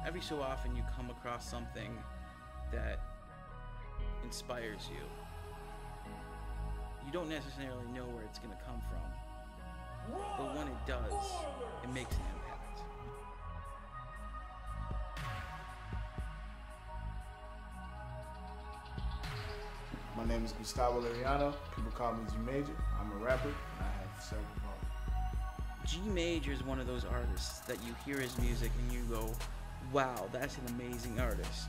Every so often you come across something that inspires you. You don't necessarily know where it's going to come from, but when it does, it makes an impact. My name is Gustavo Liriano. People call me G Major. I'm a rapper, and I have cerebral palsy. G Major is one of those artists that you hear his music and you go, wow, that's an amazing artist.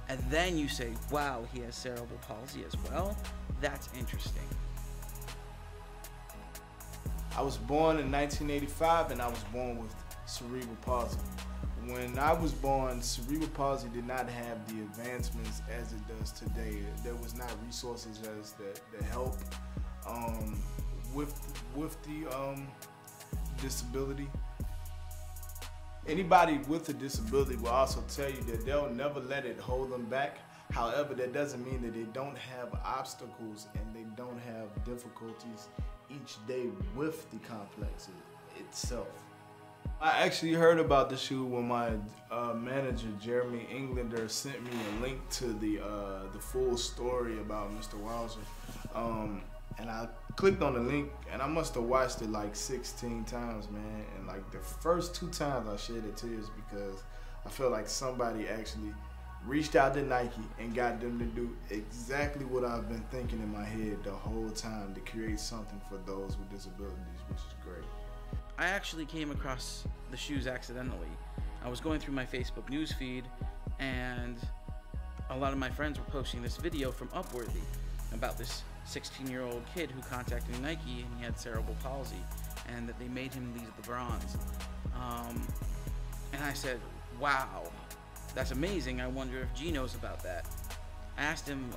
And then you say, wow, he has cerebral palsy as well? That's interesting. I was born in 1985, and I was born with cerebral palsy. When I was born, cerebral palsy did not have the advancements as it does today. There was not resources as that help with the disability. Anybody with a disability will also tell you that they'll never let it hold them back. However, that doesn't mean that they don't have obstacles and they don't have difficulties each day with the complex itself. I actually heard about the shoe when my manager, Jeremy Englander, sent me a link to the full story about Mr. Walzer. And I clicked on the link, and I must have watched it like 16 times, man. And like the first 2 times I shed tears because I felt like somebody actually reached out to Nike and got them to do exactly what I've been thinking in my head the whole time, to create something for those with disabilities, which is great. I actually came across the shoes accidentally. I was going through my Facebook newsfeed, and a lot of my friends were posting this video from Upworthy about this 16-year-old kid who contacted Nike, and he had cerebral palsy, and that they made him these LeBrons. And I said, wow, that's amazing. I wonder if G knows about that. I asked him,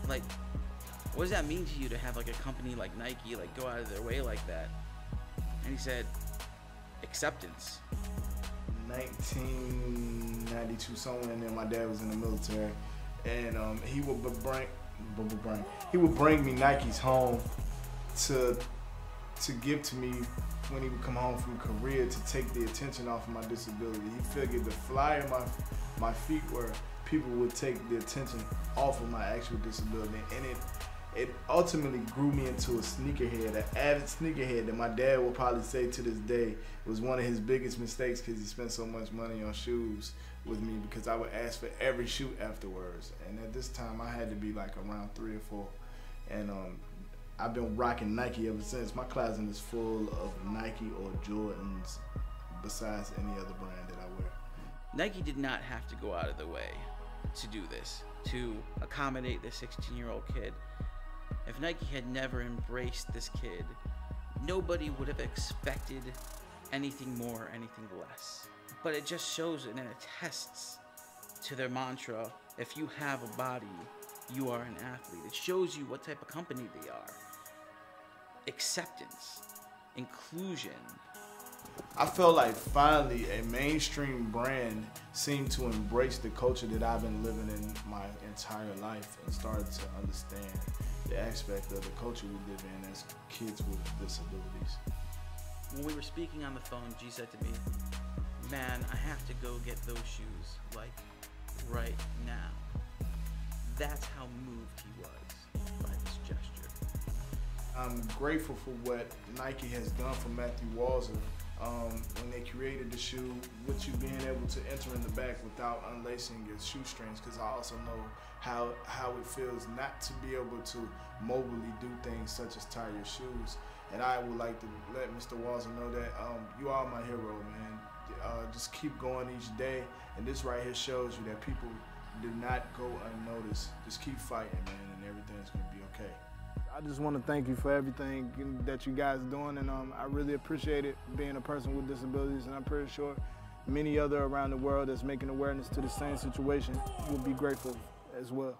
like, what does that mean to you to have like a company like Nike like go out of their way like that? And he said, acceptance. 1992, somewhere in there, my dad was in the military, and he would bring me Nikes home to give to me when he would come home from Korea, to take the attention off of my disability. He figured the flyer my feet were, people would take the attention off of my actual disability, and it ultimately grew me into a sneakerhead, an avid sneakerhead that my dad will probably say to this day was one of his biggest mistakes, because he spent so much money on shoes with me, because I would ask for every shoe afterwards. And at this time I had to be like around 3 or 4, and I've been rocking Nike ever since. My closet is full of Nike or Jordans besides any other brand that I wear. Nike did not have to go out of the way to do this, to accommodate this 16-year-old kid. If Nike had never embraced this kid, nobody would have expected anything more, anything less. But it just shows and it attests to their mantra, if you have a body, you are an athlete. It shows you what type of company they are. Acceptance, inclusion. I felt like finally a mainstream brand seemed to embrace the culture that I've been living in my entire life, and started to understand the aspect of the culture we live in as kids with disabilities. When we were speaking on the phone, G said to me, man, I have to go get those shoes, like, right now. That's how moved he was by this gesture. I'm grateful for what Nike has done for Matthew Walzer when they created the shoe, with you being able to enter in the back without unlacing your shoestrings, because I also know how it feels not to be able to mobilely do things such as tie your shoes. And I would like to let Mr. Walzer know that you are my hero, man. Just keep going each day, and this right here shows you that people do not go unnoticed. Just keep fighting, man, and everything's gonna be okay. I just want to thank you for everything that you guys are doing, and I really appreciate it, being a person with disabilities, and I'm pretty sure many other around the world that's making awareness to the same situation will be grateful as well.